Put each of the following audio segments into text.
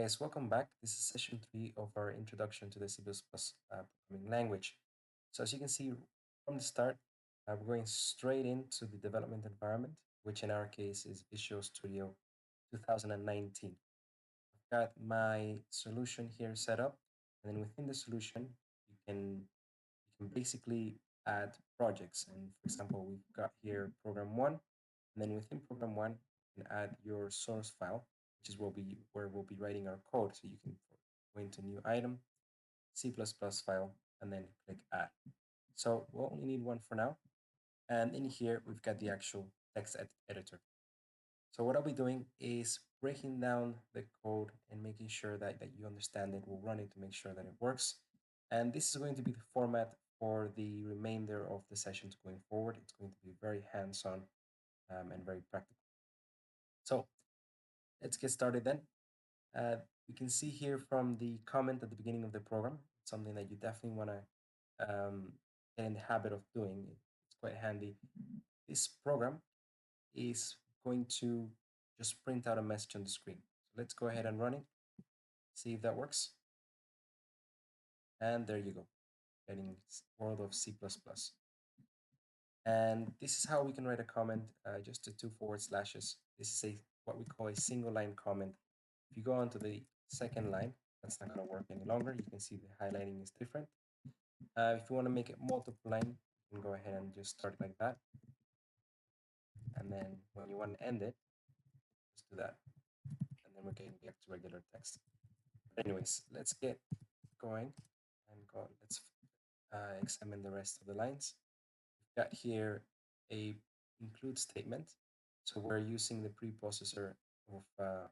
Guys, welcome back. This is session 3 of our introduction to the C++ programming language. So as you can see from the start, we're going straight into the development environment, which in our case is Visual Studio 2019. I've got my solution here set up, and then within the solution, you can you can basically add projects. And for example, we've got here program one, and then within program one, you can add your source file, which is where we'll be writing our code. So you can go into new item, C++ file, and then click add. So we'll only need one for now. And in here, we've got the actual text editor. So what I'll be doing is breaking down the code and making sure that you understand it. We'll run it to make sure that it works. And this is going to be the format for the remainder of the sessions going forward. It's going to be very hands-on and very practical. So let's get started then. You can see here from the comment at the beginning of the program, it's something that you definitely want to get in the habit of doing. It's quite handy. This program is going to just print out a message on the screen. So let's go ahead and run it, see if that works. And there you go, getting world of C++. And this is how we can write a comment, just the two forward slashes. This is what we call a single line comment. If you go on to the second line, that's not going to work any longer. You can see the highlighting is different. If you want to make it multiple line, you can go ahead and just start like that. And then when you want to end it, just do that. And then we're getting back to regular text. But anyways, let's get going and let's examine the rest of the lines. We've got here a include statement. So we're using the preprocessor of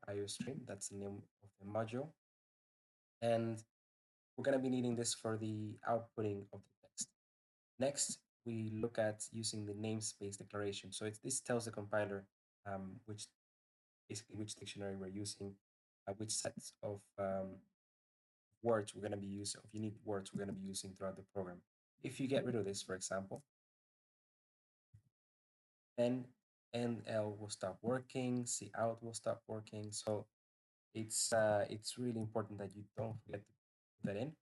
IOStream. That's the name of the module. And we're going to be needing this for the outputting of the text. Next, we look at using the namespace declaration. So this tells the compiler which dictionary we're using, which sets of words we're going to be using, of unique words we're going to be using throughout the program. If you get rid of this, for example, then NL will stop working, cout will stop working. So it's really important that you don't forget to put that in.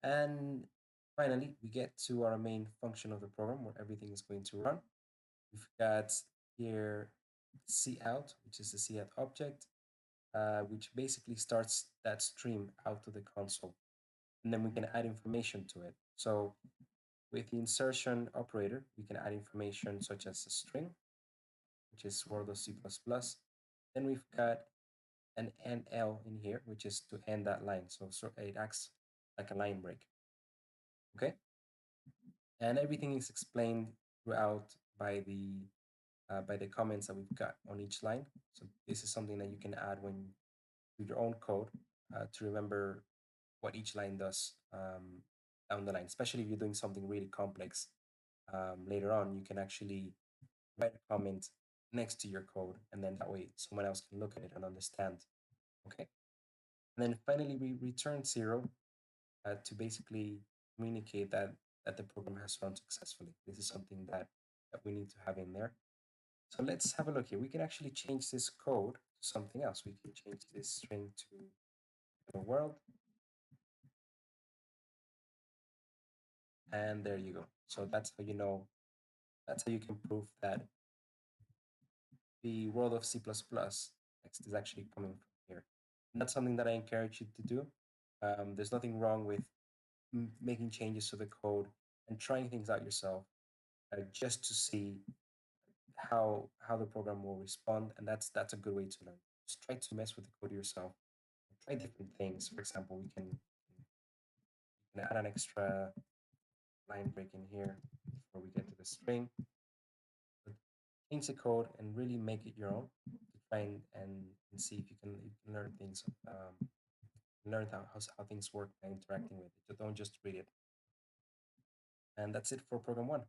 And finally, we get to our main function of the program where everything is going to run. We've got here cout, which is the cout object, which basically starts that stream out to the console. And then we can add information to it. So with the insertion operator, we can add information such as a string, which is world of C++. Then we've got an NL in here, which is to end that line. So it acts like a line break. Okay? And everything is explained throughout by the comments that we've got on each line. So this is something that you can add when with your own code to remember what each line does down the line, especially if you're doing something really complex. Later on, you can actually write a comment next to your code, and then that way someone else can look at it and understand. Okay. And then finally, we return 0 to basically communicate that the program has run successfully. This is something that we need to have in there. So let's have a look here. We can actually change this code to something else. We can change this string to the world. And there you go. So that's how that's how you can prove that the world of C++ text is actually coming from here. And that's something that I encourage you to do. There's nothing wrong with making changes to the code and trying things out yourself just to see how the program will respond. And that's a good way to learn. Just try to mess with the code yourself. Try different things. For example, we can add an extra line break in here before we get to the string. But change the code and really make it your own to try and see if you can learn things, learn how things work by interacting with it. So don't just read it. And that's it for program one.